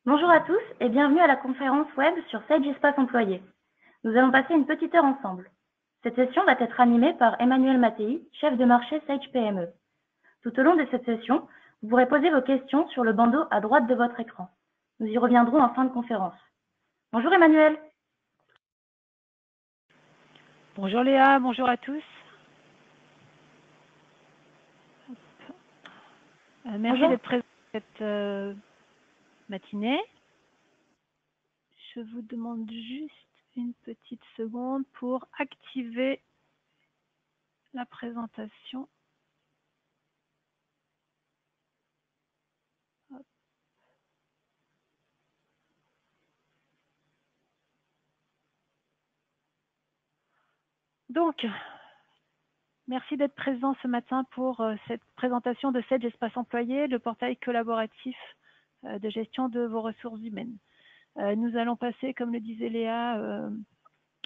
Bonjour à tous et bienvenue à la conférence web sur Sage Espace Employé. Nous allons passer une petite heure ensemble. Cette session va être animée par Emmanuel Mattei, chef de marché Sage PME. Tout au long de cette session, vous pourrez poser vos questions sur le bandeau à droite de votre écran. Nous y reviendrons en fin de conférence. Bonjour Emmanuel. Bonjour Léa, bonjour à tous. Merci d'être présent cette matinée. Je vous demande juste une petite seconde pour activer la présentation. Hop. Donc, merci d'être présent ce matin pour cette présentation de Sage Espace Employé, le portail collaboratif de gestion de vos ressources humaines. Nous allons passer, comme le disait Léa,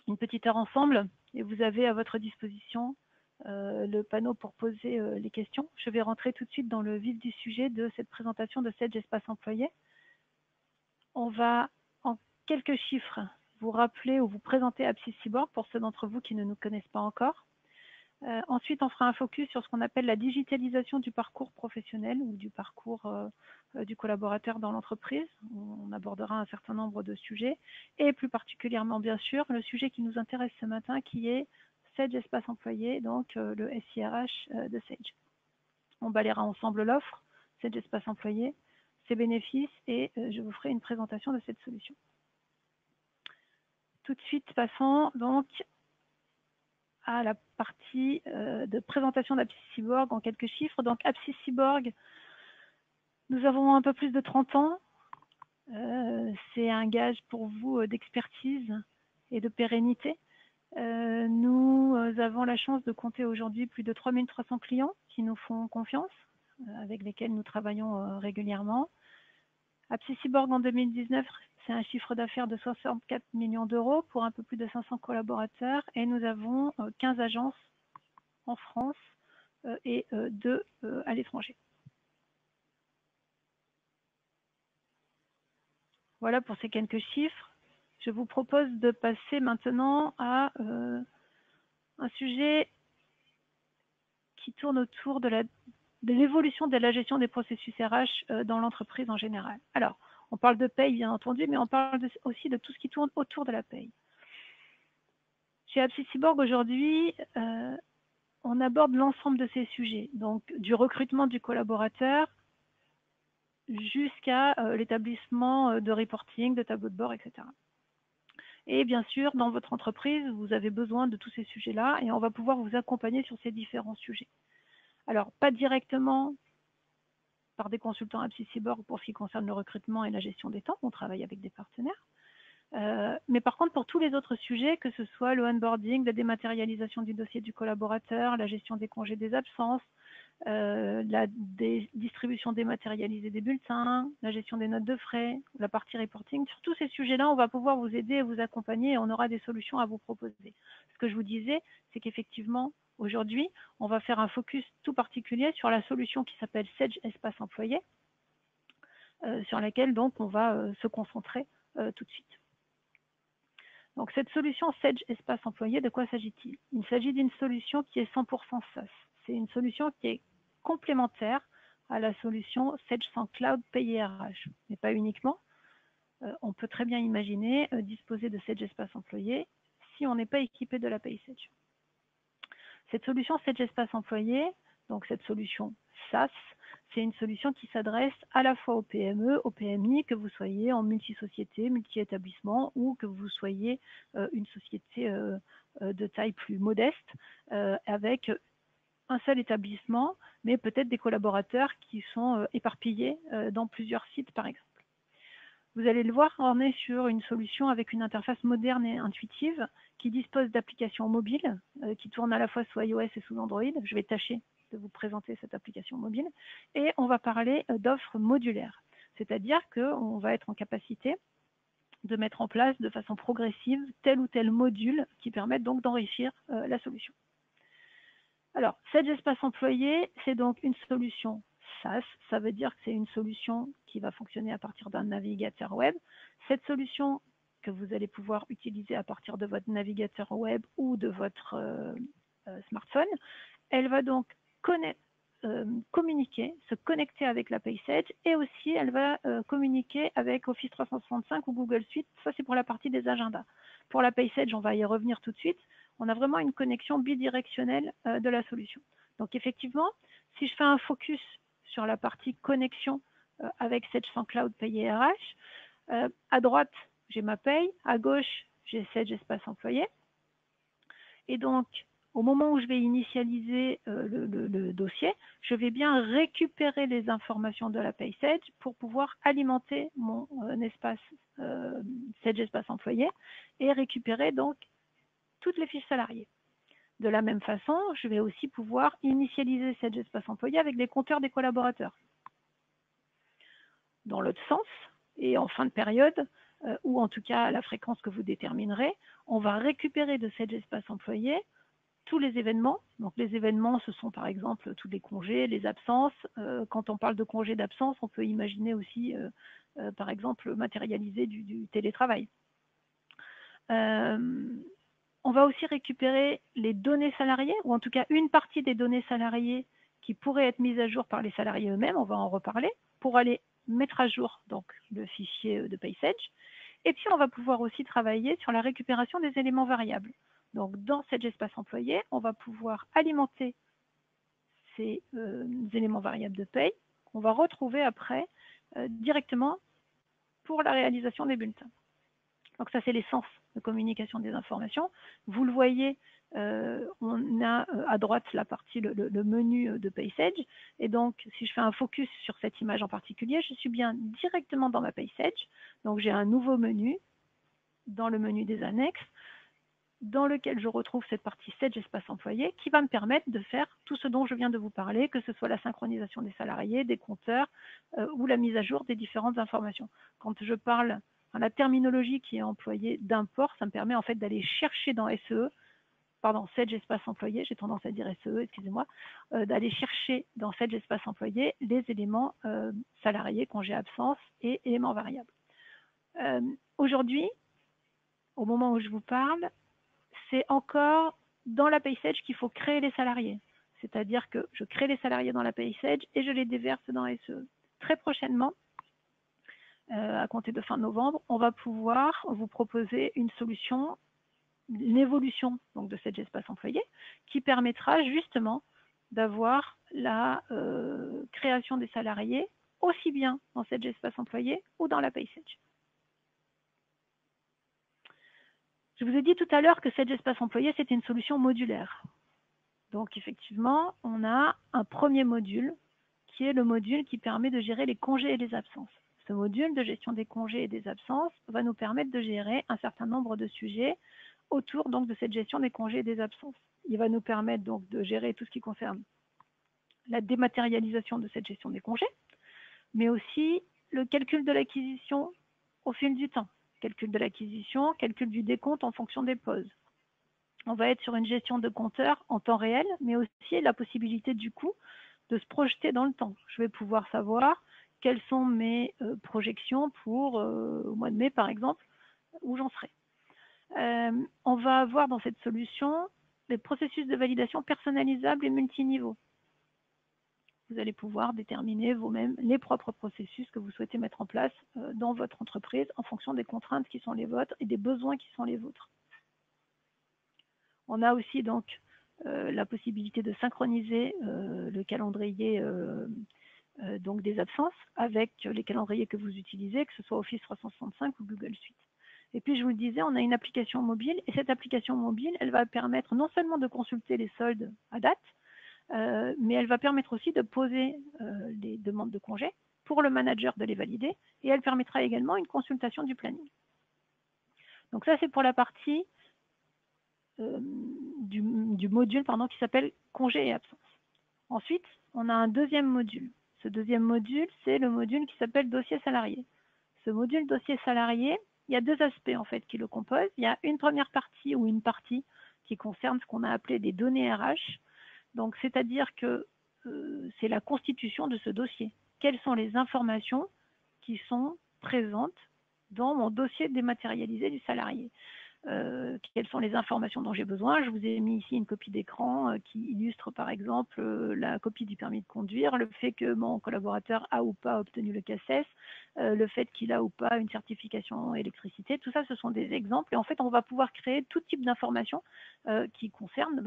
une petite heure ensemble et vous avez à votre disposition le panneau pour poser les questions. Je vais rentrer tout de suite dans le vif du sujet de cette présentation de Sage Espace Employé. On va en quelques chiffres vous rappeler ou vous présenter AppSys-Cyborg pour ceux d'entre vous qui ne nous connaissent pas encore. Ensuite, on fera un focus sur ce qu'on appelle la digitalisation du parcours professionnel ou du parcours du collaborateur dans l'entreprise. On abordera un certain nombre de sujets et plus particulièrement, bien sûr, le sujet qui nous intéresse ce matin qui est Sage Espace Employé, donc le SIRH de Sage. On balayera ensemble l'offre, Sage Espace Employé, ses bénéfices et je vous ferai une présentation de cette solution. Tout de suite, passons donc à la partie de présentation d'AppSys-Cyborg en quelques chiffres. Donc AppSys-Cyborg, nous avons un peu plus de 30 ans. C'est un gage pour vous d'expertise et de pérennité. Nous avons la chance de compter aujourd'hui plus de 3300 clients qui nous font confiance, avec lesquels nous travaillons régulièrement. AppSys-Cyborg en 2019, c'est un chiffre d'affaires de 64 millions d'euros pour un peu plus de 500 collaborateurs et nous avons 15 agences en France et 2 à l'étranger. Voilà pour ces quelques chiffres. Je vous propose de passer maintenant à un sujet qui tourne autour de l'évolution de la gestion des processus RH dans l'entreprise en général. Alors, on parle de paye, bien entendu, mais on parle aussi de tout ce qui tourne autour de la paye. Chez AppSys-Cyborg, aujourd'hui, on aborde l'ensemble de ces sujets, donc du recrutement du collaborateur jusqu'à l'établissement de reporting, de tableau de bord, etc. Et bien sûr, dans votre entreprise, vous avez besoin de tous ces sujets-là et on va pouvoir vous accompagner sur ces différents sujets. Alors, pas directement par des consultants AppSys-Cyborg pour ce qui concerne le recrutement et la gestion des temps, on travaille avec des partenaires. Mais par contre, pour tous les autres sujets, que ce soit le onboarding, la dématérialisation du dossier du collaborateur, la gestion des congés des absences, la distribution dématérialisée des bulletins, la gestion des notes de frais, la partie reporting, sur tous ces sujets-là, on va pouvoir vous aider et vous accompagner et on aura des solutions à vous proposer. Ce que je vous disais, c'est qu'effectivement, aujourd'hui, on va faire un focus tout particulier sur la solution qui s'appelle Sage Espace Employé, sur laquelle donc on va se concentrer tout de suite. Donc cette solution Sage Espace Employé, de quoi s'agit-il? Il s'agit d'une solution qui est 100% SaaS. C'est une solution qui est complémentaire à la solution Sage sans Cloud Pay RH, mais pas uniquement. On peut très bien imaginer disposer de Sage Espace Employé si on n'est pas équipé de la PaySage. Cette solution Sage Espace Employé, donc cette solution SaaS, c'est une solution qui s'adresse à la fois aux PME, aux PMI, que vous soyez en multi-société, multi-établissement ou que vous soyez une société de taille plus modeste avec un seul établissement, mais peut-être des collaborateurs qui sont éparpillés dans plusieurs sites, par exemple. Vous allez le voir, on est sur une solution avec une interface moderne et intuitive qui dispose d'applications mobiles qui tournent à la fois sous iOS et sous Android. Je vais tâcher de vous présenter cette application mobile. Et on va parler d'offres modulaires, c'est-à-dire qu'on va être en capacité de mettre en place de façon progressive tel ou tel module qui permettent donc d'enrichir la solution. Alors, Sage Espace Employé, c'est donc une solution SaaS, ça veut dire que c'est une solution qui va fonctionner à partir d'un navigateur web. Cette solution que vous allez pouvoir utiliser à partir de votre navigateur web ou de votre smartphone, elle va donc communiquer, se connecter avec la PaySage et aussi elle va communiquer avec Office 365 ou Google Suite. Ça, c'est pour la partie des agendas. Pour la PaySage, on va y revenir tout de suite. On a vraiment une connexion bidirectionnelle de la solution. Donc effectivement, si je fais un focus sur la partie connexion avec Sage Cloud Pay RH, à droite, j'ai ma paye, à gauche, j'ai Sage Espace Employé. Et donc, au moment où je vais initialiser le dossier, je vais bien récupérer les informations de la PaySage pour pouvoir alimenter mon espace Sage Espace Employé et récupérer donc toutes les fiches salariées. De la même façon, je vais aussi pouvoir initialiser Sage Espace Employé avec les compteurs des collaborateurs. Dans l'autre sens, et en fin de période, ou en tout cas à la fréquence que vous déterminerez, on va récupérer de Sage Espace Employé tous les événements. Donc les événements, ce sont par exemple tous les congés, les absences. Quand on parle de congés d'absence, on peut imaginer aussi, par exemple, matérialiser du télétravail. On va aussi récupérer les données salariées, ou en tout cas une partie des données salariées qui pourraient être mises à jour par les salariés eux-mêmes, on va en reparler, pour aller mettre à jour donc, le fichier de PaySage. Et puis on va pouvoir aussi travailler sur la récupération des éléments variables. Donc dans Sage Espace Employé, on va pouvoir alimenter ces éléments variables de paye qu'on va retrouver après directement pour la réalisation des bulletins. Donc ça, c'est l'essence de communication des informations. Vous le voyez, on a à droite la partie, le menu de PaySage. Et donc, si je fais un focus sur cette image en particulier, je suis bien directement dans ma PaySage. Donc, j'ai un nouveau menu dans le menu des annexes, dans lequel je retrouve cette partie Sage Espace Employé qui va me permettre de faire tout ce dont je viens de vous parler, que ce soit la synchronisation des salariés, des compteurs ou la mise à jour des différentes informations. Quand je parle, la terminologie qui est employée d'import, ça me permet en fait d'aller chercher dans Sage Espace Employé, j'ai tendance à dire SE, excusez-moi, d'aller chercher dans Sage Espace Employé les éléments salariés, congés absence et éléments variables. Aujourd'hui, au moment où je vous parle, c'est encore dans la PaySage qu'il faut créer les salariés. C'est-à-dire que je crée les salariés dans la PaySage et je les déverse dans SE. Très prochainement, à compter de fin novembre, on va pouvoir vous proposer une solution, une évolution donc, de Sage Espace Employé qui permettra justement d'avoir la création des salariés aussi bien dans Sage Espace Employé ou dans la PaySage. Je vous ai dit tout à l'heure que Sage Espace Employé, c'est une solution modulaire. Donc effectivement, on a un premier module qui est le module qui permet de gérer les congés et les absences. Ce module de gestion des congés et des absences va nous permettre de gérer un certain nombre de sujets autour donc, de cette gestion des congés et des absences. Il va nous permettre donc de gérer tout ce qui concerne la dématérialisation de cette gestion des congés, mais aussi le calcul de l'acquisition au fil du temps. Calcul de l'acquisition, calcul du décompte en fonction des pauses. On va être sur une gestion de compteur en temps réel, mais aussi la possibilité du coup de se projeter dans le temps. Je vais pouvoir savoir quelles sont mes projections pour au mois de mai, par exemple, où j'en serai. On va avoir dans cette solution des processus de validation personnalisables et multiniveaux. Vous allez pouvoir déterminer vous-même les propres processus que vous souhaitez mettre en place dans votre entreprise en fonction des contraintes qui sont les vôtres et des besoins qui sont les vôtres. On a aussi donc la possibilité de synchroniser le calendrier donc des absences avec les calendriers que vous utilisez, que ce soit Office 365 ou Google Suite. Et puis, je vous le disais, on a une application mobile et cette application mobile, elle va permettre non seulement de consulter les soldes à date, mais elle va permettre aussi de poser les demandes de congés pour le manager de les valider et elle permettra également une consultation du planning. Donc ça, c'est pour la partie du module qui s'appelle congés et absence. Ensuite, on a un deuxième module. Ce deuxième module, c'est le module qui s'appelle dossier salarié. Ce module dossier salarié, il y a deux aspects en fait qui le composent. Il y a une première partie ou une partie qui concerne ce qu'on a appelé des données RH. Donc, c'est-à-dire que c'est la constitution de ce dossier. Quelles sont les informations qui sont présentes dans mon dossier dématérialisé du salarié? Quelles sont les informations dont j'ai besoin? Je vous ai mis ici une copie d'écran qui illustre par exemple la copie du permis de conduire, le fait que mon collaborateur a ou pas obtenu le CACES, le fait qu'il a ou pas une certification électricité. Tout ça, ce sont des exemples. Et en fait, on va pouvoir créer tout type d'informations qui concernent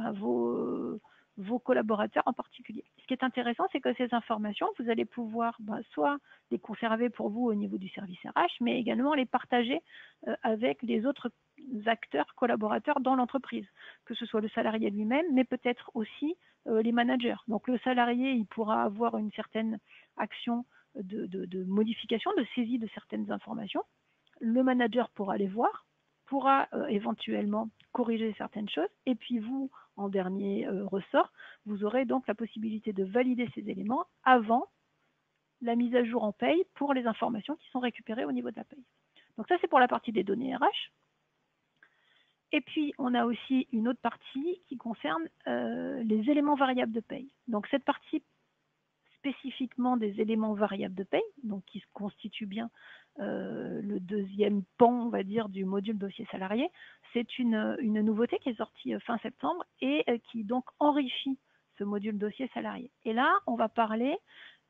vos collaborateurs en particulier. Ce qui est intéressant, c'est que ces informations, vous allez pouvoir soit les conserver pour vous au niveau du service RH, mais également les partager avec les autres acteurs, collaborateurs dans l'entreprise, que ce soit le salarié lui-même, mais peut-être aussi les managers. Donc le salarié, il pourra avoir une certaine action de modification, de saisie de certaines informations. Le manager pourra les voir, pourra éventuellement corriger certaines choses, et puis vous, en dernier ressort, vous aurez donc la possibilité de valider ces éléments avant la mise à jour en paye pour les informations qui sont récupérées au niveau de la paye. Donc ça, c'est pour la partie des données RH. Et puis, on a aussi une autre partie qui concerne les éléments variables de paye. Donc cette partie spécifiquement des éléments variables de paye, donc qui constitue bien le deuxième pan, on va dire, du module dossier salarié. C'est une nouveauté qui est sortie fin septembre et qui donc enrichit ce module dossier salarié. Et là, on va parler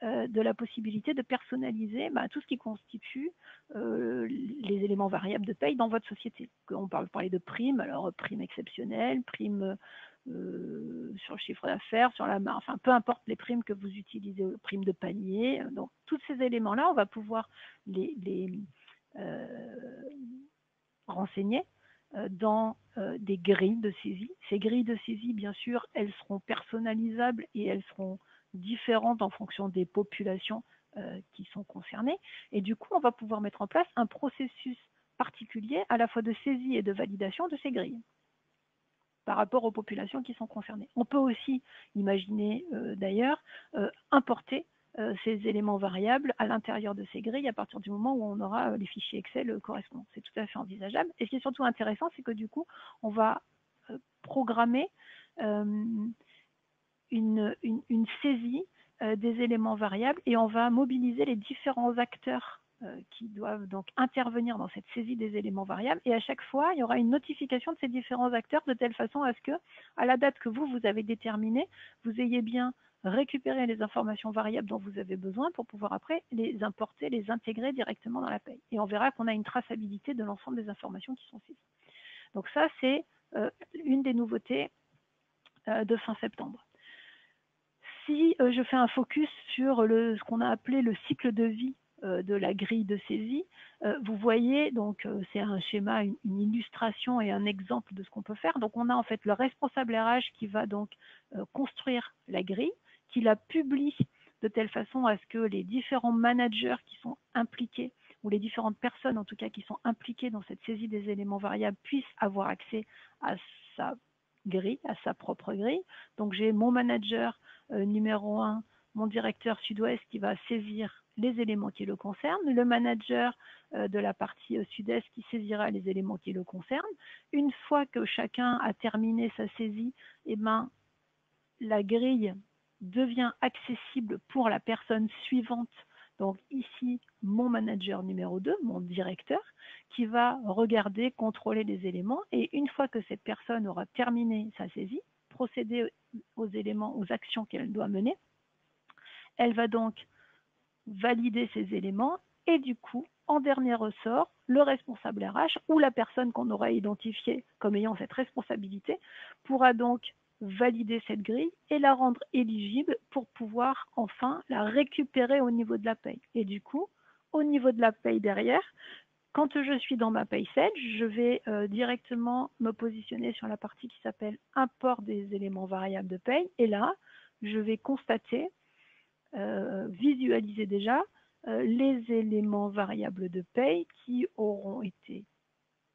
de la possibilité de personnaliser tout ce qui constitue les éléments variables de paye dans votre société. On peut parler de primes, alors primes exceptionnelles, primes sur le chiffre d'affaires, sur la marge, enfin peu importe les primes que vous utilisez, primes de panier. Donc tous ces éléments-là, on va pouvoir les renseigner dans des grilles de saisie. Ces grilles de saisie, bien sûr, elles seront personnalisables et elles seront différentes en fonction des populations qui sont concernées. Et du coup, on va pouvoir mettre en place un processus particulier à la fois de saisie et de validation de ces grilles par rapport aux populations qui sont concernées. On peut aussi imaginer d'ailleurs importer ces éléments variables à l'intérieur de ces grilles à partir du moment où on aura les fichiers Excel correspondants. C'est tout à fait envisageable. Et ce qui est surtout intéressant, c'est que du coup, on va programmer une saisie des éléments variables et on va mobiliser les différents acteurs qui doivent donc intervenir dans cette saisie des éléments variables. Et à chaque fois, il y aura une notification de ces différents acteurs de telle façon à ce que, à la date que vous avez déterminée, vous ayez bien récupéré les informations variables dont vous avez besoin pour pouvoir après les importer, les intégrer directement dans la paye. Et on verra qu'on a une traçabilité de l'ensemble des informations qui sont saisies. Donc ça, c'est une des nouveautés de fin septembre. Si je fais un focus sur ce qu'on a appelé le cycle de vie de la grille de saisie, vous voyez, donc c'est un schéma, une illustration et un exemple de ce qu'on peut faire. Donc on a en fait le responsable RH qui va donc construire la grille, qui la publie de telle façon à ce que les différents managers qui sont impliqués, ou les différentes personnes en tout cas qui sont impliquées dans cette saisie des éléments variables puissent avoir accès à sa grille, à sa propre grille. Donc j'ai mon manager numéro 1, mon directeur sud-ouest qui va saisir les éléments qui le concernent, le manager de la partie sud-est qui saisira les éléments qui le concernent. Une fois que chacun a terminé sa saisie, la grille devient accessible pour la personne suivante. Donc ici, mon manager numéro 2, mon directeur, qui va regarder, contrôler les éléments. Et une fois que cette personne aura terminé sa saisie, procéder aux éléments, aux actions qu'elle doit mener, elle va donc valider ces éléments et du coup, en dernier ressort, le responsable RH ou la personne qu'on aura identifiée comme ayant cette responsabilité pourra donc valider cette grille et la rendre éligible pour pouvoir enfin la récupérer au niveau de la paye. Et du coup, au niveau de la paye derrière, quand je suis dans ma paye Sage, je vais directement me positionner sur la partie qui s'appelle import des éléments variables de paye. Et là, je vais constater, visualiser déjà les éléments variables de paye qui auront été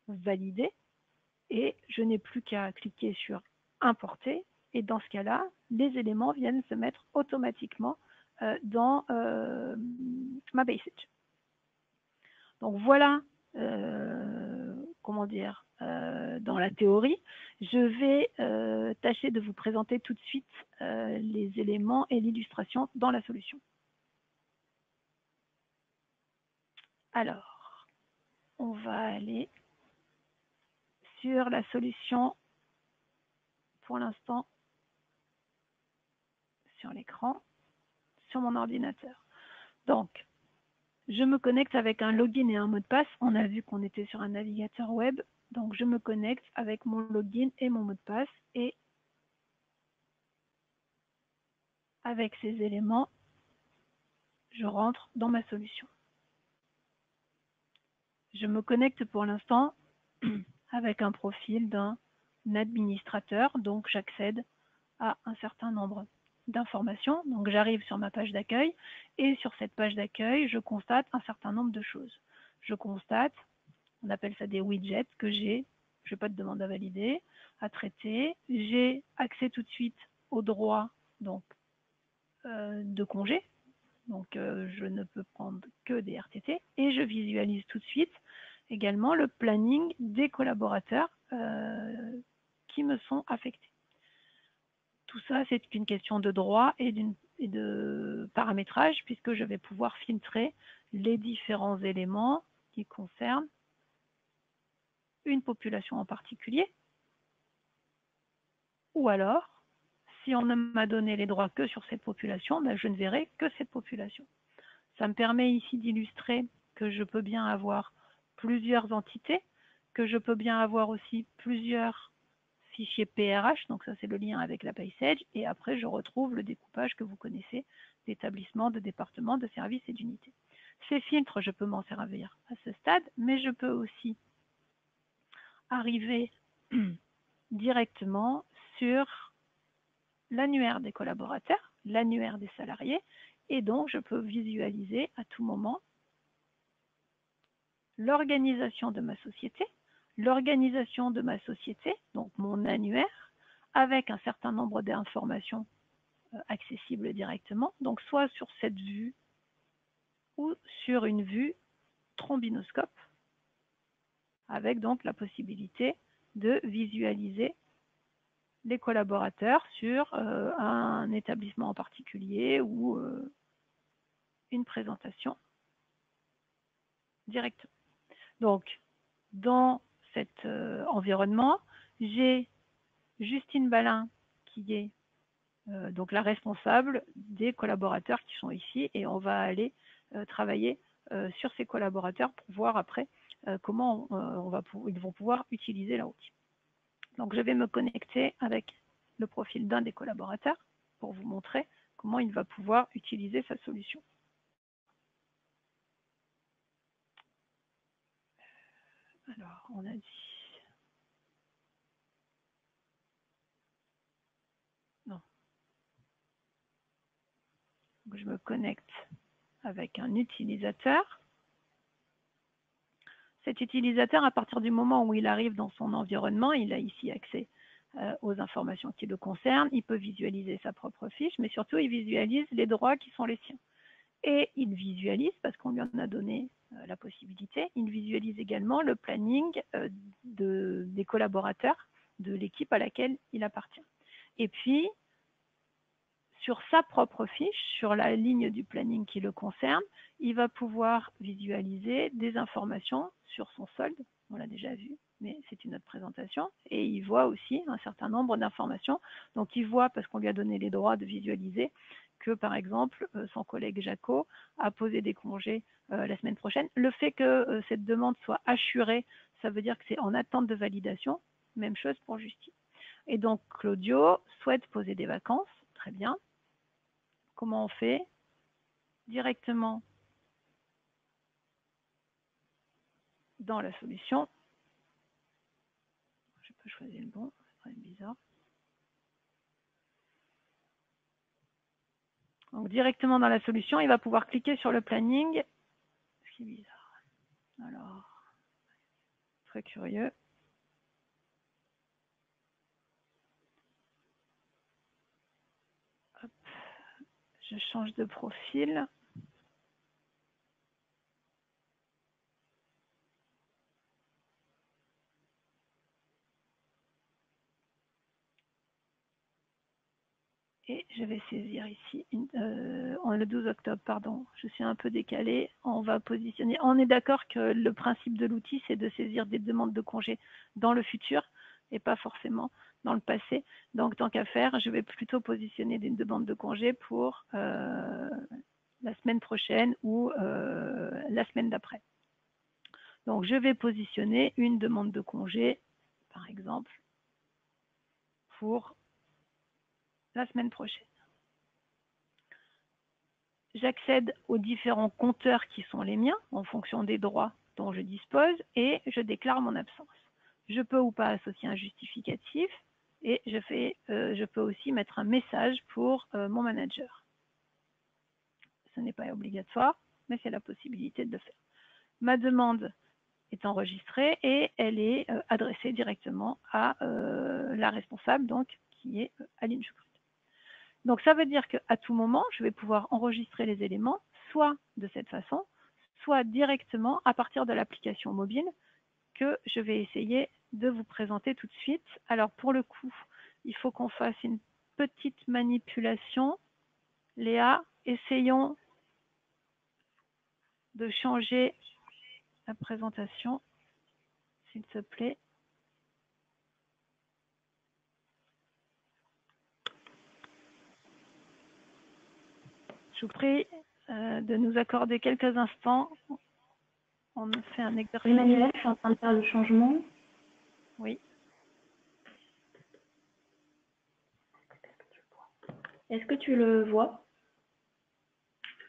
validés. Et je n'ai plus qu'à cliquer sur importer. Et dans ce cas-là, les éléments viennent se mettre automatiquement dans ma paye Sage. Donc voilà comment dire, dans la théorie. Je vais tâcher de vous présenter tout de suite les éléments et l'illustration dans la solution. Alors, on va aller sur la solution, pour l'instant, sur l'écran, sur mon ordinateur. Donc, je me connecte avec un login et un mot de passe. On a vu qu'on était sur un navigateur web. Donc, je me connecte avec mon login et mon mot de passe. Et avec ces éléments, je rentre dans ma solution. Je me connecte pour l'instant avec un profil d'un administrateur. Donc, j'accède à un certain nombre d'informations. Donc, j'arrive sur ma page d'accueil et sur cette page d'accueil, je constate un certain nombre de choses. Je constate, on appelle ça des widgets que j'ai. Je n'ai pas de demande à valider, à traiter. J'ai accès tout de suite aux droits donc, de congé. Donc, je ne peux prendre que des RTT. Et je visualise tout de suite également le planning des collaborateurs qui me sont affectés. Tout ça, c'est une question de droit et de paramétrage, puisque je vais pouvoir filtrer les différents éléments qui concernent une population en particulier. Ou alors, si on ne m'a donné les droits que sur cette population, ben je ne verrai que cette population. Ça me permet ici d'illustrer que je peux bien avoir plusieurs entités, que je peux bien avoir aussi plusieurs fichier PRH, donc ça c'est le lien avec la PaySage, et après je retrouve le découpage que vous connaissez d'établissements, de départements, de services et d'unités. Ces filtres, je peux m'en servir à ce stade, mais je peux aussi arriver directement sur l'annuaire des collaborateurs, l'annuaire des salariés, et donc je peux visualiser à tout moment l'organisation de ma société, donc mon annuaire, avec un certain nombre d'informations accessibles directement, donc soit sur cette vue ou sur une vue trombinoscope, avec donc la possibilité de visualiser les collaborateurs sur un établissement en particulier ou une présentation directement. Donc, dans cet environnement, j'ai Justine Balin qui est donc la responsable des collaborateurs qui sont ici, et on va aller travailler sur ces collaborateurs pour voir après comment ils vont pouvoir utiliser leur outil. Donc je vais me connecter avec le profil d'un des collaborateurs pour vous montrer comment il va pouvoir utiliser sa solution. Alors on a dit non. Donc, je me connecte avec un utilisateur. Cet utilisateur, à partir du moment où il arrive dans son environnement, il a ici accès aux informations qui le concernent, il peut visualiser sa propre fiche, mais surtout il visualise les droits qui sont les siens. Et il visualise, parce qu'on lui en a donné la possibilité, il visualise également le planning des collaborateurs de l'équipe à laquelle il appartient. Et puis, sur sa propre fiche, sur la ligne du planning qui le concerne, il va pouvoir visualiser des informations sur son solde, on l'a déjà vu, mais c'est une autre présentation, et il voit aussi un certain nombre d'informations. Donc il voit, parce qu'on lui a donné les droits de visualiser, que par exemple, son collègue Jaco a posé des congés la semaine prochaine. Le fait que cette demande soit assurée, ça veut dire que c'est en attente de validation, même chose pour Justine. Et donc Claudio souhaite poser des vacances, très bien. Comment on fait? Directement dans la solution. Je peux choisir le bon, c'est bizarre. Donc directement dans la solution, il va pouvoir cliquer sur le planning. Ce qui est bizarre. Alors, très curieux. Hop. Je change de profil. je vais saisir ici, le 12 octobre, pardon, je suis un peu décalée. On va positionner. On est d'accord que le principe de l'outil, c'est de saisir des demandes de congés dans le futur et pas forcément dans le passé. Donc, tant qu'à faire, je vais plutôt positionner des demandes de congés pour la semaine prochaine ou la semaine d'après. Donc, je vais positionner une demande de congé, par exemple, pour la semaine prochaine. J'accède aux différents compteurs qui sont les miens en fonction des droits dont je dispose et je déclare mon absence. Je peux ou pas associer un justificatif et je peux aussi mettre un message pour mon manager. Ce n'est pas obligatoire, mais c'est la possibilité de le faire. Ma demande est enregistrée et elle est adressée directement à la responsable, donc qui est Aline Choucrut. Donc ça veut dire qu'à tout moment, je vais pouvoir enregistrer les éléments, soit de cette façon, soit directement à partir de l'application mobile que je vais essayer de vous présenter tout de suite. Alors pour le coup, il faut qu'on fasse une petite manipulation. Léa, essayons de changer la présentation, s'il te plaît. Je vous prie de nous accorder quelques instants. On fait un exercice. Emmanuel, je suis en train de faire le changement. Oui. Est-ce que tu le vois?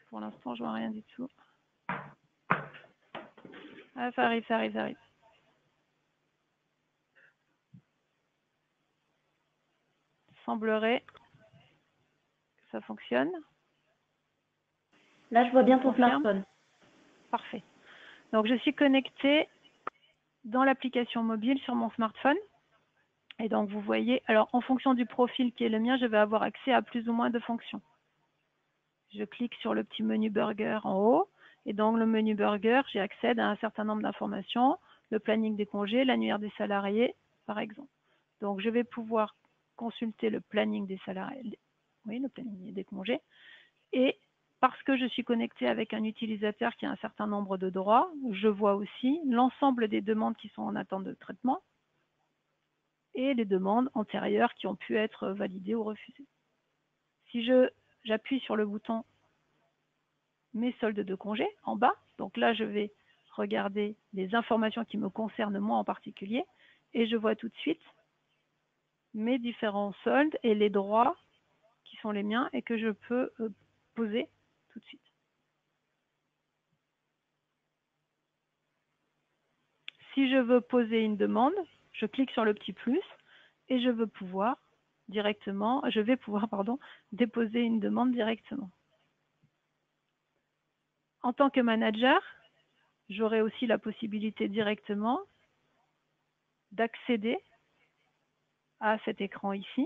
Pour l'instant, je vois rien du tout. Ah, ça arrive, ça arrive, ça arrive. Semblerait que ça fonctionne. Là, je vois bien ton smartphone. Parfait. Donc, je suis connectée dans l'application mobile sur mon smartphone. Et donc, vous voyez, alors en fonction du profil qui est le mien, je vais avoir accès à plus ou moins de fonctions. Je clique sur le petit menu burger en haut. Et dans le menu burger, j'ai accès à un certain nombre d'informations, le planning des congés, l'annuaire des salariés, par exemple. Donc, je vais pouvoir consulter le planning des salariés, oui, le planning des congés. Et parce que je suis connectée avec un utilisateur qui a un certain nombre de droits, je vois aussi l'ensemble des demandes qui sont en attente de traitement et les demandes antérieures qui ont pu être validées ou refusées. Si j'appuie sur le bouton mes soldes de congés en bas, donc là je vais regarder les informations qui me concernent moi en particulier et je vois tout de suite mes différents soldes et les droits qui sont les miens et que je peux poser tout de suite. Si je veux poser une demande, je clique sur le petit plus et je vais pouvoir déposer une demande directement. En tant que manager, j'aurai aussi la possibilité directement d'accéder à cet écran ici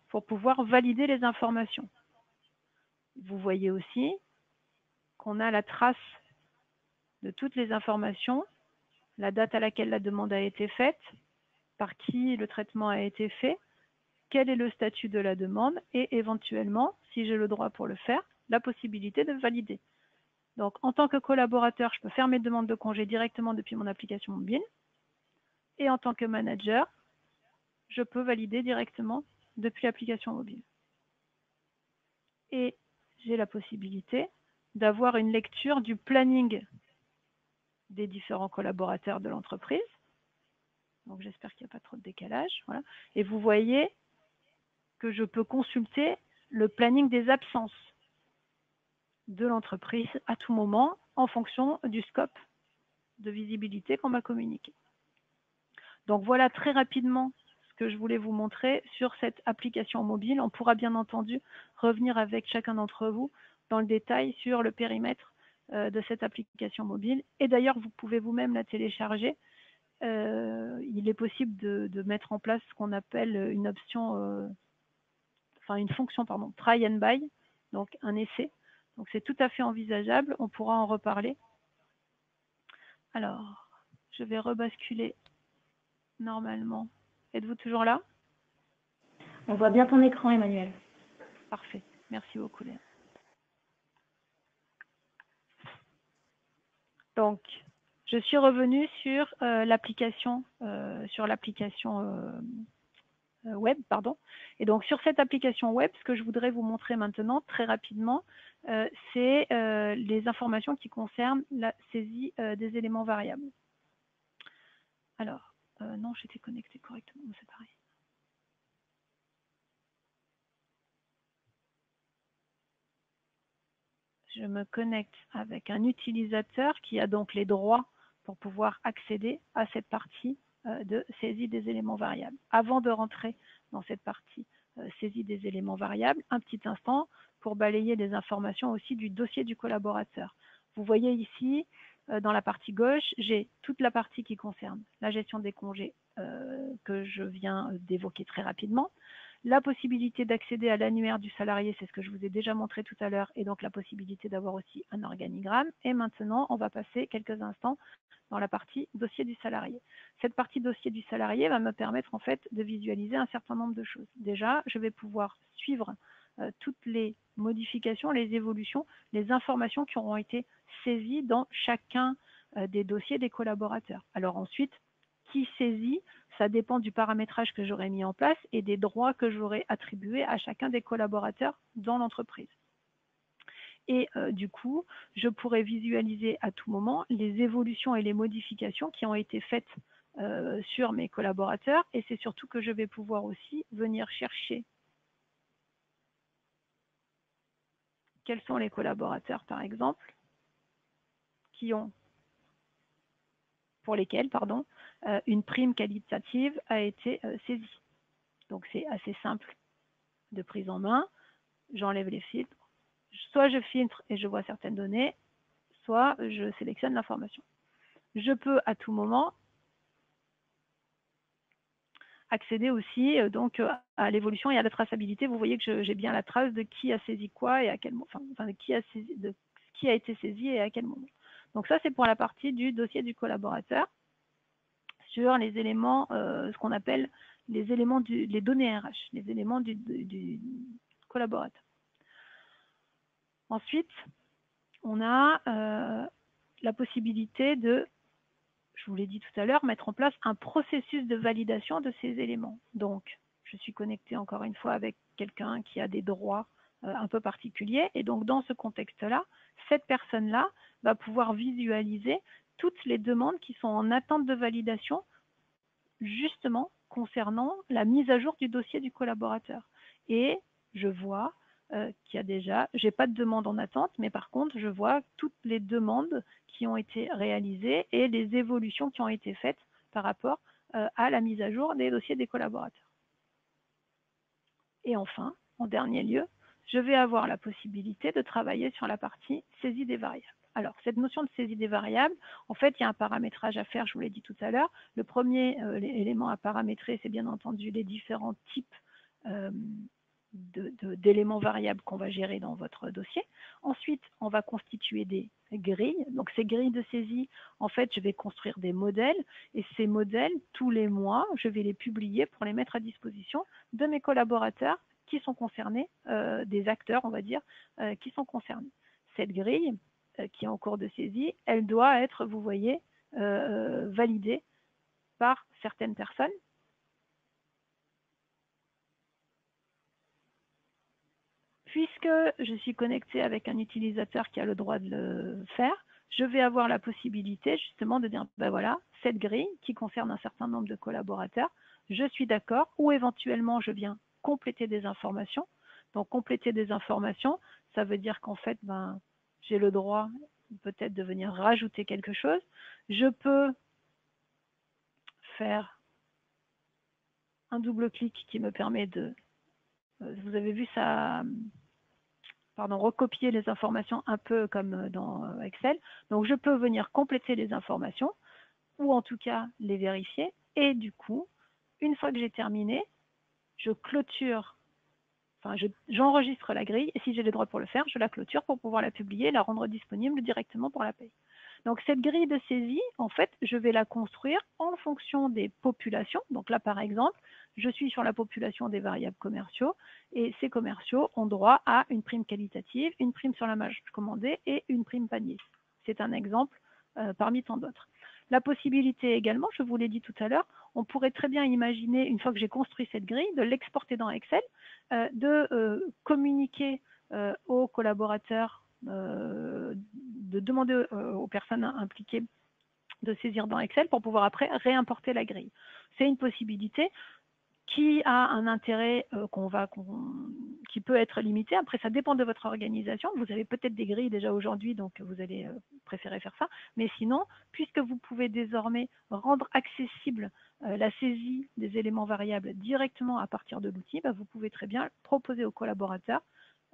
pour pouvoir valider les informations. Vous voyez aussi qu'on a la trace de toutes les informations, la date à laquelle la demande a été faite, par qui le traitement a été fait, quel est le statut de la demande et éventuellement, si j'ai le droit pour le faire, la possibilité de valider. Donc, en tant que collaborateur, je peux faire mes demandes de congé directement depuis mon application mobile. Et en tant que manager, je peux valider directement depuis l'application mobile. Et j'ai la possibilité d'avoir une lecture du planning des différents collaborateurs de l'entreprise. Donc, j'espère qu'il n'y a pas trop de décalage. Voilà. Et vous voyez que je peux consulter le planning des absences de l'entreprise à tout moment en fonction du scope de visibilité qu'on m'a communiqué. Donc voilà très rapidement ce que je voulais vous montrer sur cette application mobile. On pourra bien entendu revenir avec chacun d'entre vous dans le détail sur le périmètre de cette application mobile. Et d'ailleurs, vous pouvez vous-même la télécharger. Il est possible de mettre en place ce qu'on appelle une option, une fonction, try and buy, donc un essai. Donc c'est tout à fait envisageable, on pourra en reparler. Alors, je vais rebasculer normalement. Êtes-vous toujours là? On voit bien ton écran, Emmanuel. Parfait. Merci beaucoup, Léa. Donc, je suis revenue sur l'application web, pardon. Et donc, sur cette application web, ce que je voudrais vous montrer maintenant, très rapidement, c'est les informations qui concernent la saisie des éléments variables. Alors, non, j'étais connectée correctement, c'est pareil. Je me connecte avec un utilisateur qui a donc les droits pour pouvoir accéder à cette partie de saisie des éléments variables. Avant de rentrer dans cette partie saisie des éléments variables, un petit instant pour balayer les informations aussi du dossier du collaborateur. Vous voyez ici, dans la partie gauche, j'ai toute la partie qui concerne la gestion des congés que je viens d'évoquer très rapidement. La possibilité d'accéder à l'annuaire du salarié, c'est ce que je vous ai déjà montré tout à l'heure, et donc la possibilité d'avoir aussi un organigramme. Et maintenant, on va passer quelques instants dans la partie dossier du salarié. Cette partie dossier du salarié va me permettre en fait de visualiser un certain nombre de choses. Déjà, je vais pouvoir suivre toutes les modifications, les évolutions, les informations qui auront été saisies dans chacun des dossiers des collaborateurs. Alors ensuite, qui saisit, ça dépend du paramétrage que j'aurai mis en place et des droits que j'aurai attribués à chacun des collaborateurs dans l'entreprise. Et du coup, je pourrai visualiser à tout moment les évolutions et les modifications qui ont été faites sur mes collaborateurs. Et c'est surtout que je vais pouvoir aussi venir chercher quels sont les collaborateurs, par exemple, pour lesquels une prime qualitative a été saisie. Donc c'est assez simple de prise en main. J'enlève les filtres. Soit je filtre et je vois certaines données, soit je sélectionne l'information. Je peux à tout moment accéder aussi donc à l'évolution et à la traçabilité. Vous voyez que j'ai bien la trace de qui a saisi quoi et à quel moment, enfin de qui a été saisi et à quel moment. Donc ça, c'est pour la partie du dossier du collaborateur sur les éléments, ce qu'on appelle les éléments les données RH, les éléments du collaborateur. Ensuite, on a la possibilité de, je vous l'ai dit tout à l'heure, mettre en place un processus de validation de ces éléments. Donc, je suis connectée encore une fois avec quelqu'un qui a des droits un peu particuliers. Et donc, dans ce contexte-là, cette personne-là va pouvoir visualiser toutes les demandes qui sont en attente de validation, justement concernant la mise à jour du dossier du collaborateur. Et je vois qu'il y a déjà, je n'ai pas de demande en attente, mais par contre, je vois toutes les demandes qui ont été réalisées et les évolutions qui ont été faites par rapport à la mise à jour des dossiers des collaborateurs. Et enfin, en dernier lieu, je vais avoir la possibilité de travailler sur la partie saisie des variables. Alors, cette notion de saisie des variables, en fait, il y a un paramétrage à faire, je vous l'ai dit tout à l'heure. Le premier élément à paramétrer, c'est bien entendu les différents types d'éléments variables qu'on va gérer dans votre dossier. Ensuite, on va constituer des grilles. Donc, ces grilles de saisie, en fait, je vais construire des modèles. Et ces modèles, tous les mois, je vais les publier pour les mettre à disposition de mes collaborateurs qui sont concernés, des acteurs, on va dire, qui sont concernés. Cette grille, qui est en cours de saisie, elle doit être, vous voyez, validée par certaines personnes. Puisque je suis connectée avec un utilisateur qui a le droit de le faire, je vais avoir la possibilité justement de dire, ben voilà, cette grille qui concerne un certain nombre de collaborateurs, je suis d'accord, ou éventuellement je viens compléter des informations. Donc compléter des informations, ça veut dire qu'en fait, ben, j'ai le droit peut-être de venir rajouter quelque chose. Je peux faire un double-clic qui me permet de, vous avez vu ça, recopier les informations un peu comme dans Excel. Donc je peux venir compléter les informations ou en tout cas les vérifier. Et du coup, une fois que j'ai terminé, je clôture, j'enregistre la grille et si j'ai les droits pour le faire, je la clôture pour pouvoir la publier et la rendre disponible directement pour la paye. Donc cette grille de saisie, en fait, je vais la construire en fonction des populations. Donc là, par exemple, je suis sur la population des variables commerciaux et ces commerciaux ont droit à une prime qualitative, une prime sur la marge commandée et une prime panier. C'est un exemple parmi tant d'autres. La possibilité également, je vous l'ai dit tout à l'heure, on pourrait très bien imaginer, une fois que j'ai construit cette grille, de l'exporter dans Excel, de communiquer aux collaborateurs, de demander aux personnes impliquées de saisir dans Excel pour pouvoir après réimporter la grille. C'est une possibilité qui a un intérêt qui peut être limité. Après, ça dépend de votre organisation. Vous avez peut-être des grilles déjà aujourd'hui, donc vous allez préférer faire ça. Mais sinon, puisque vous pouvez désormais rendre accessible la saisie des éléments variables directement à partir de l'outil, vous pouvez très bien proposer aux collaborateurs,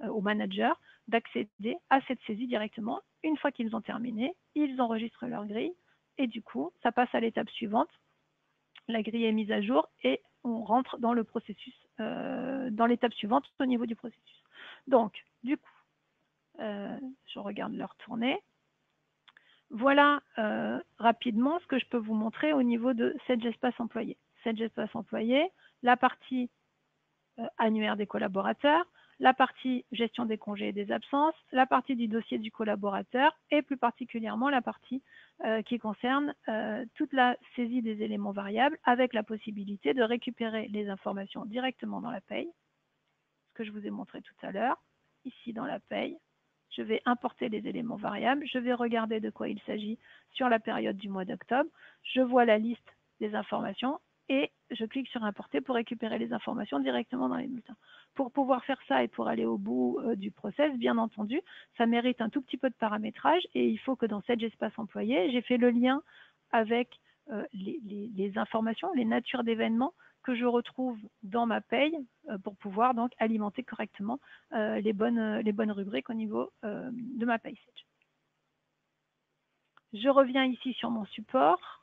aux managers, d'accéder à cette saisie directement. Une fois qu'ils ont terminé, ils enregistrent leur grille et du coup, ça passe à l'étape suivante. La grille est mise à jour et on rentre dans le processus, dans l'étape suivante au niveau du processus. Donc, du coup, je regarde l'heure tournée. Voilà rapidement ce que je peux vous montrer au niveau de Sage Espace Employé. Sage Espace Employé, la partie annuaire des collaborateurs, la partie gestion des congés et des absences, la partie du dossier du collaborateur et plus particulièrement la partie qui concerne toute la saisie des éléments variables avec la possibilité de récupérer les informations directement dans la paye, ce que je vous ai montré tout à l'heure. Ici dans la paye, je vais importer les éléments variables, je vais regarder de quoi il s'agit sur la période du mois d'octobre, je vois la liste des informations et je clique sur importer pour récupérer les informations directement dans les bulletins. Pour pouvoir faire ça et pour aller au bout du process, bien entendu, ça mérite un tout petit peu de paramétrage et il faut que dans Sage Espace Employé, j'ai fait le lien avec les informations, les natures d'événements que je retrouve dans ma paye pour pouvoir donc alimenter correctement les bonnes rubriques au niveau de ma paye Sage. Je reviens ici sur mon support.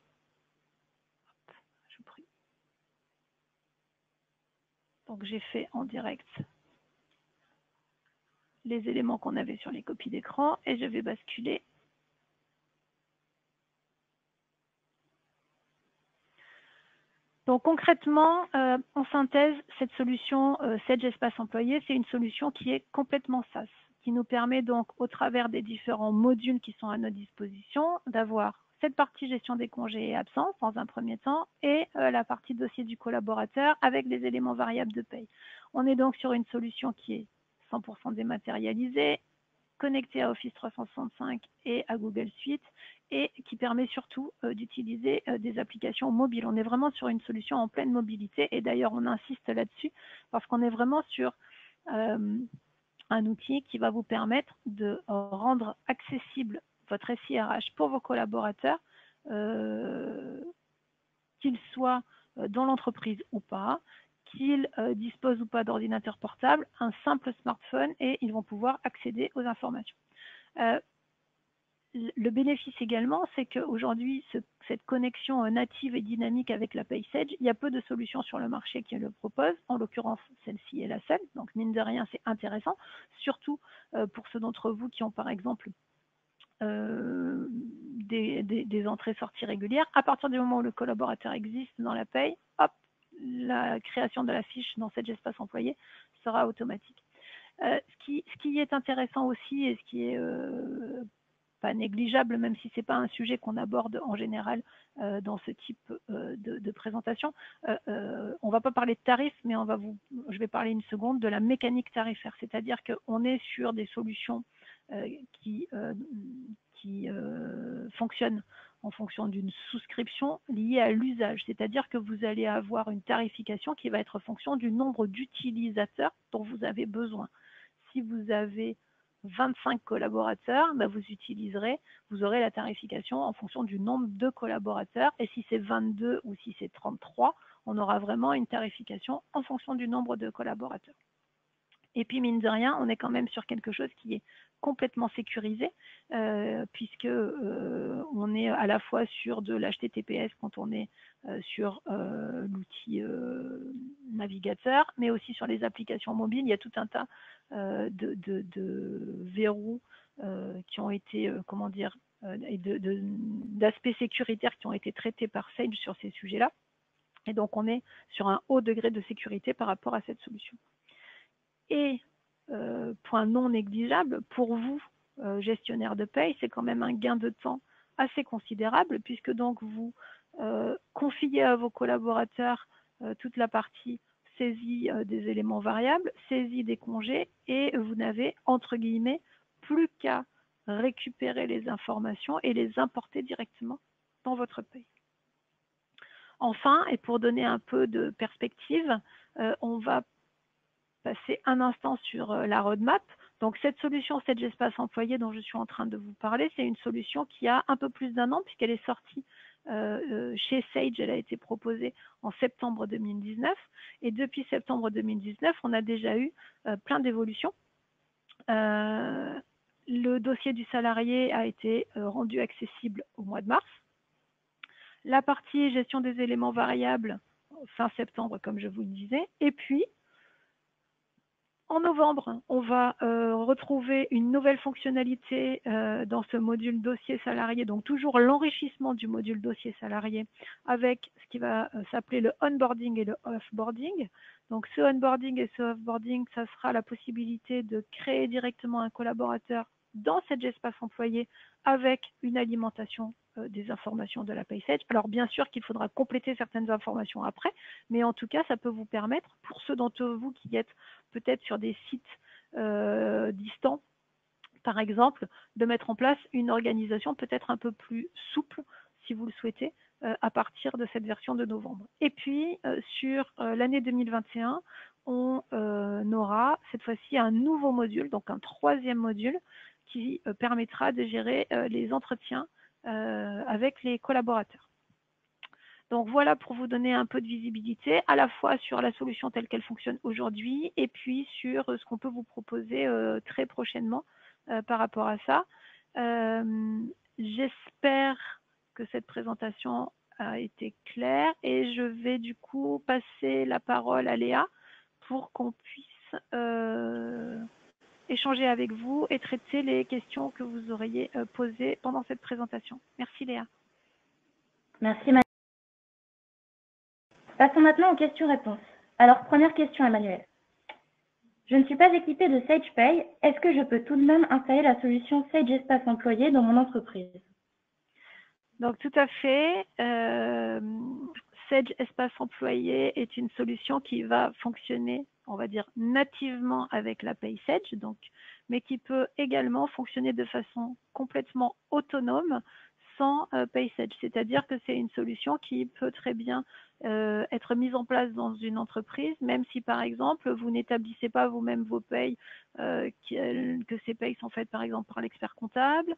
Donc j'ai fait en direct les éléments qu'on avait sur les copies d'écran et je vais basculer. Donc concrètement, en synthèse, cette solution Sage Espace Employé, c'est une solution qui est complètement SaaS, qui nous permet donc au travers des différents modules qui sont à notre disposition d'avoir cette partie gestion des congés et absences dans un premier temps et la partie dossier du collaborateur avec les éléments variables de paye. On est donc sur une solution qui est 100% dématérialisée, connecté à Office 365 et à Google Suite et qui permet surtout d'utiliser des applications mobiles. On est vraiment sur une solution en pleine mobilité et d'ailleurs on insiste là-dessus parce qu'on est vraiment sur un outil qui va vous permettre de rendre accessible votre SIRH pour vos collaborateurs, qu'ils soient dans l'entreprise ou pas, qu'ils disposent ou pas d'ordinateur portable, un simple smartphone et ils vont pouvoir accéder aux informations. Le bénéfice également, c'est qu'aujourd'hui, cette connexion native et dynamique avec la PaySage, il y a peu de solutions sur le marché qui le proposent. En l'occurrence, celle-ci est la seule. Donc, mine de rien, c'est intéressant, surtout pour ceux d'entre vous qui ont, par exemple, des entrées-sorties régulières. À partir du moment où le collaborateur existe dans la paye, hop, la création de la fiche dans cet espace employé sera automatique. Ce qui est intéressant aussi et ce qui est pas négligeable, même si ce n'est pas un sujet qu'on aborde en général dans ce type de présentation. On ne va pas parler de tarifs, mais je vais parler une seconde de la mécanique tarifaire, c'est-à-dire qu'on est sur des solutions qui fonctionnent en fonction d'une souscription liée à l'usage, c'est-à-dire que vous allez avoir une tarification qui va être en fonction du nombre d'utilisateurs dont vous avez besoin. Si vous avez 25 collaborateurs, vous aurez la tarification en fonction du nombre de collaborateurs. Et si c'est 22 ou si c'est 33, on aura vraiment une tarification en fonction du nombre de collaborateurs. Et puis, mine de rien, on est quand même sur quelque chose qui est complètement sécurisé, puisque on est à la fois sur de l'HTTPS quand on est sur l'outil navigateur, mais aussi sur les applications mobiles. Il y a tout un tas de verrous qui ont été, et d'aspects sécuritaires qui ont été traités par Sage sur ces sujets-là. Et donc, on est sur un haut degré de sécurité par rapport à cette solution. Et point non négligeable, pour vous, gestionnaire de paye, c'est quand même un gain de temps assez considérable, puisque donc vous confiez à vos collaborateurs toute la partie saisie des éléments variables, saisie des congés, et vous n'avez, entre guillemets, plus qu'à récupérer les informations et les importer directement dans votre paye. Enfin, et pour donner un peu de perspective, on va passer un instant sur la roadmap. Donc cette solution Sage Espace Employé dont je suis en train de vous parler, c'est une solution qui a un peu plus d'1 an puisqu'elle est sortie chez Sage, elle a été proposée en septembre 2019 et depuis septembre 2019, on a déjà eu plein d'évolutions. Le dossier du salarié a été rendu accessible au mois de mars. La partie gestion des éléments variables fin septembre, comme je vous le disais. Et puis, en novembre, on va retrouver une nouvelle fonctionnalité dans ce module dossier salarié, donc toujours l'enrichissement du module dossier salarié avec ce qui va s'appeler le onboarding et le offboarding. Donc ce onboarding et ce offboarding, ça sera la possibilité de créer directement un collaborateur dans Sage Espace Employé avec une alimentation des informations de la PaySage. Alors bien sûr qu'il faudra compléter certaines informations après, mais en tout cas, ça peut vous permettre, pour ceux d'entre vous qui êtes peut-être sur des sites distants, par exemple, de mettre en place une organisation peut-être un peu plus souple, si vous le souhaitez, à partir de cette version de novembre. Et puis, sur l'année 2021, on aura cette fois-ci un nouveau module, donc un 3e module, qui permettra de gérer les entretiens avec les collaborateurs. Donc voilà pour vous donner un peu de visibilité, à la fois sur la solution telle qu'elle fonctionne aujourd'hui et puis sur ce qu'on peut vous proposer très prochainement par rapport à ça. J'espère que cette présentation a été claire et je vais du coup passer la parole à Léa pour qu'on puisse échanger avec vous et traiter les questions que vous auriez posées pendant cette présentation. Merci Léa. Merci Manuel. Passons maintenant aux questions-réponses. Alors, première question Emmanuel. Je ne suis pas équipée de SagePay. Est-ce que je peux tout de même installer la solution Sage Espace Employé dans mon entreprise? Donc tout à fait. Sage Espace Employé est une solution qui va fonctionner, on va dire, nativement avec la PaySage, donc, mais qui peut également fonctionner de façon complètement autonome sans PaySage. C'est-à-dire que c'est une solution qui peut très bien être mise en place dans une entreprise, même si par exemple vous n'établissez pas vous-même vos payes, que ces payes sont faites par exemple par l'expert comptable.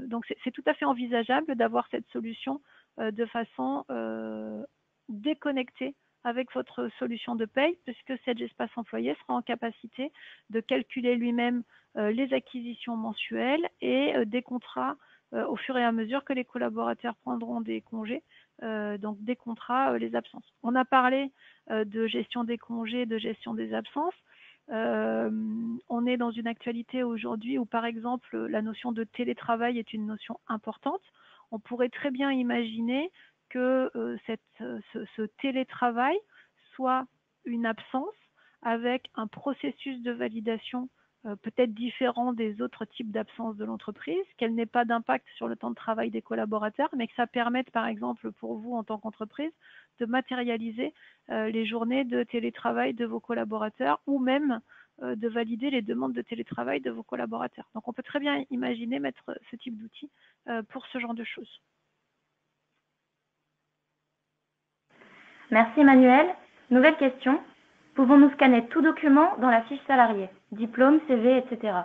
Donc c'est tout à fait envisageable d'avoir cette solution de façon déconnectée avec votre solution de paye, puisque Sage Espace Employé sera en capacité de calculer lui-même les acquisitions mensuelles et des contrats au fur et à mesure que les collaborateurs prendront des congés, donc des contrats, les absences. On a parlé de gestion des congés, de gestion des absences. On est dans une actualité aujourd'hui où, par exemple, la notion de télétravail est une notion importante. On pourrait très bien imaginer que ce télétravail soit une absence avec un processus de validation peut-être différent des autres types d'absence de l'entreprise, qu'elle n'ait pas d'impact sur le temps de travail des collaborateurs, mais que ça permette, par exemple, pour vous en tant qu'entreprise, de matérialiser les journées de télétravail de vos collaborateurs ou même de valider les demandes de télétravail de vos collaborateurs. Donc on peut très bien imaginer mettre ce type d'outil pour ce genre de choses. Merci Emmanuel. Nouvelle question. Pouvons-nous scanner tout document dans la fiche salarié, diplôme, CV, etc.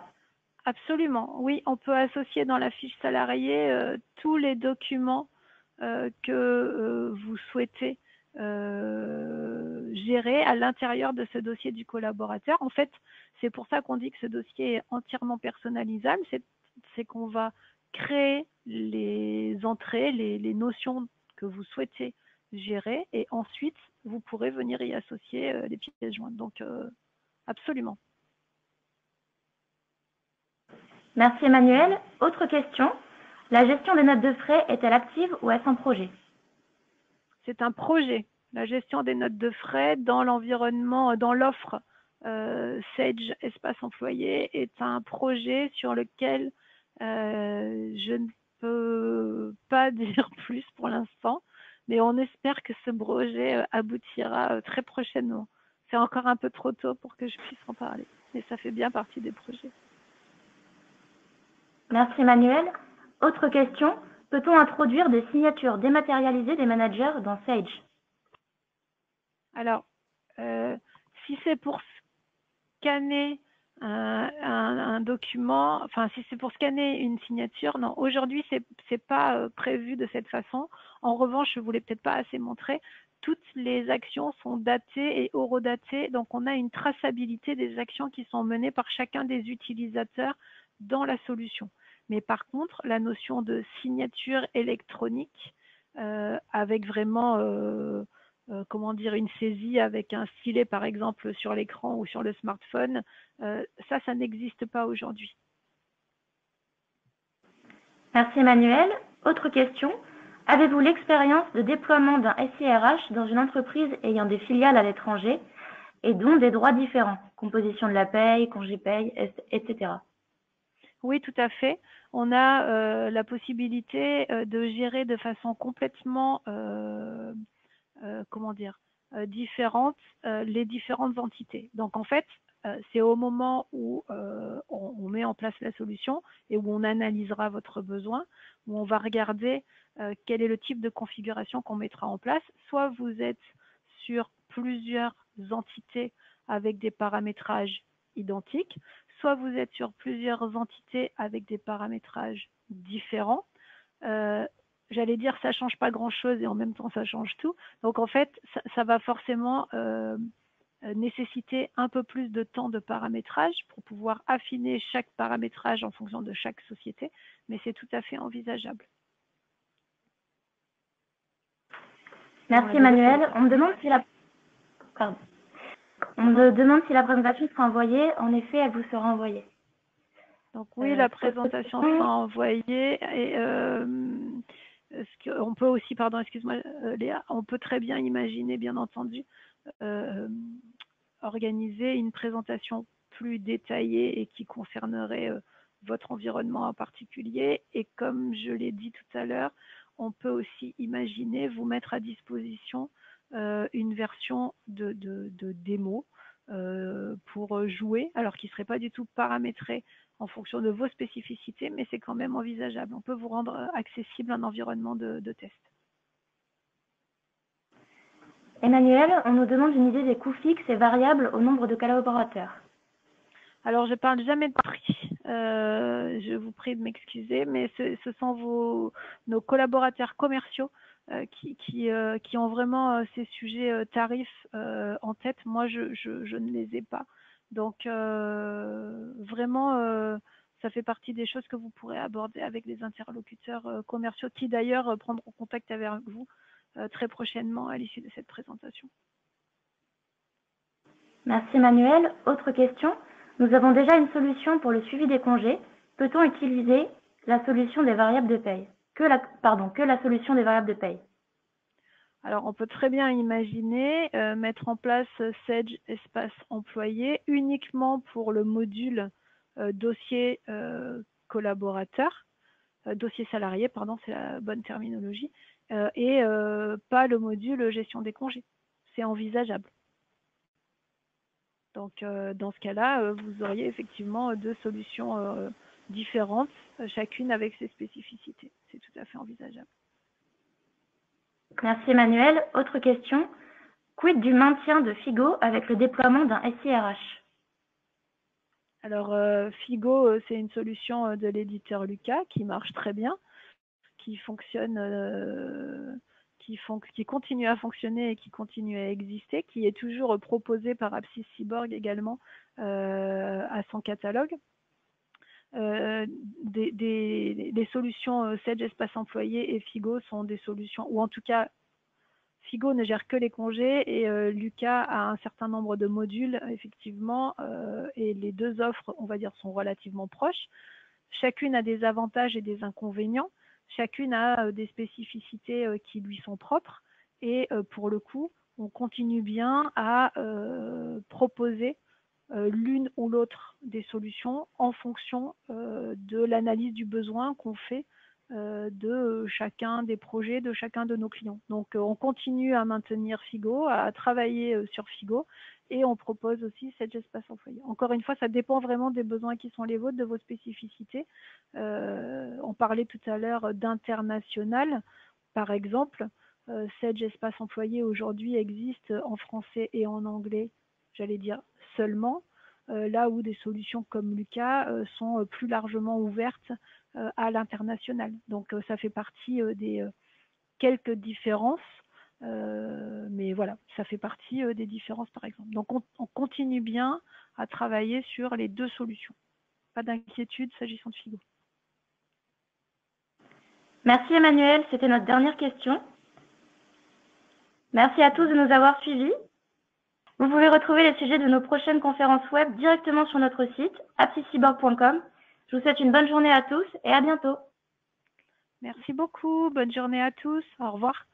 Absolument, oui, on peut associer dans la fiche salarié tous les documents que vous souhaitez gérer à l'intérieur de ce dossier du collaborateur. En fait, c'est pour ça qu'on dit que ce dossier est entièrement personnalisable, c'est qu'on va créer les entrées, les notions que vous souhaitez gérer et ensuite vous pourrez venir y associer les pièces jointes. Donc absolument. Merci Emmanuel. Autre question, la gestion des notes de frais est-elle active ou est-ce un projet? C'est un projet. La gestion des notes de frais dans l'environnement, dans l'offre Sage Espace Employé est un projet sur lequel je ne peux pas dire plus pour l'instant, mais on espère que ce projet aboutira très prochainement. C'est encore un peu trop tôt pour que je puisse en parler, mais ça fait bien partie des projets. Merci Manuel. Autre question, peut-on introduire des signatures dématérialisées des managers dans Sage? Alors, si c'est pour scanner un document, enfin si c'est pour scanner une signature, non, aujourd'hui c'est pas prévu de cette façon. En revanche, je voulais peut-être pas assez montrer, toutes les actions sont datées et horodatées, donc on a une traçabilité des actions qui sont menées par chacun des utilisateurs dans la solution. Mais par contre, la notion de signature électronique avec vraiment comment dire, une saisie avec un stylet par exemple sur l'écran ou sur le smartphone, ça n'existe pas aujourd'hui. Merci Emmanuel. Autre question, avez-vous l'expérience de déploiement d'un SIRH dans une entreprise ayant des filiales à l'étranger et dont des droits différents, composition de la paye, congé paye, etc. Oui, tout à fait. On a la possibilité de gérer de façon complètement comment dire, différentes, les différentes entités. Donc en fait, c'est au moment où on met en place la solution et où on analysera votre besoin, où on va regarder quel est le type de configuration qu'on mettra en place. Soit vous êtes sur plusieurs entités avec des paramétrages identiques, soit vous êtes sur plusieurs entités avec des paramétrages différents. J'allais dire ça change pas grand-chose et en même temps ça change tout. Donc en fait, ça va forcément nécessiter un peu plus de temps de paramétrage pour pouvoir affiner chaque paramétrage en fonction de chaque société, mais c'est tout à fait envisageable. Merci Emmanuel. On me demande si la... Pardon. On me demande si la présentation sera envoyée. En effet, elle vous sera envoyée. Donc oui, la présentation sera envoyée et on peut aussi, pardon, excuse-moi Léa, on peut très bien imaginer, bien entendu, organiser une présentation plus détaillée et qui concernerait votre environnement en particulier. Et comme je l'ai dit tout à l'heure, on peut aussi imaginer vous mettre à disposition une version de démo pour jouer, alors qui ne serait pas du tout paramétré en fonction de vos spécificités, mais c'est quand même envisageable. On peut vous rendre accessible un environnement de test. Emmanuel, on nous demande une idée des coûts fixes et variables au nombre de collaborateurs. Alors, je ne parle jamais de prix. Je vous prie de m'excuser, mais ce sont nos collaborateurs commerciaux qui ont vraiment ces sujets tarifs en tête. Moi, je ne les ai pas. Donc, vraiment, ça fait partie des choses que vous pourrez aborder avec les interlocuteurs commerciaux qui, d'ailleurs, prendront contact avec vous très prochainement à l'issue de cette présentation. Merci Emmanuel. Autre question. Nous avons déjà une solution pour le suivi des congés. Peut-on utiliser la solution des variables de paye que la solution des variables de paye? Alors, on peut très bien imaginer mettre en place Sage Espace Employé uniquement pour le module dossier collaborateur, dossier salarié, pardon, c'est la bonne terminologie, et pas le module gestion des congés. C'est envisageable. Donc, dans ce cas-là, vous auriez effectivement deux solutions différentes, chacune avec ses spécificités. C'est tout à fait envisageable. Merci Emmanuel. Autre question. Quid du maintien de Figo avec le déploiement d'un SIRH? Alors, Figo, c'est une solution de l'éditeur Lucas qui marche très bien, qui fonctionne, qui continue à fonctionner et qui continue à exister, qui est toujours proposé par Apsys Cyborg également à son catalogue. Les solutions Sage Espace Employé et Figo sont des solutions, ou en tout cas, Figo ne gère que les congés et Lucas a un certain nombre de modules, effectivement, et les deux offres, on va dire, sont relativement proches. chacune a des avantages et des inconvénients, chacune a des spécificités qui lui sont propres, et pour le coup, on continue bien à proposer l'une ou l'autre des solutions en fonction de l'analyse du besoin qu'on fait de chacun des projets, de chacun de nos clients. Donc, on continue à maintenir Figo, à travailler sur Figo, et on propose aussi Sage Espace Employé. Encore une fois, ça dépend vraiment des besoins qui sont les vôtres, de vos spécificités. On parlait tout à l'heure d'international, par exemple. Sage Espace Employé aujourd'hui existe en français et en anglais, j'allais dire seulement, là où des solutions comme Lucas sont plus largement ouvertes à l'international. Donc ça fait partie des quelques différences, mais voilà, ça fait partie des différences par exemple. Donc on continue bien à travailler sur les deux solutions. Pas d'inquiétude s'agissant de Figo. Merci Emmanuel, c'était notre dernière question. Merci à tous de nous avoir suivis. Vous pouvez retrouver les sujets de nos prochaines conférences web directement sur notre site appsicyborg.com. Je vous souhaite une bonne journée à tous et à bientôt. Merci beaucoup, bonne journée à tous, au revoir.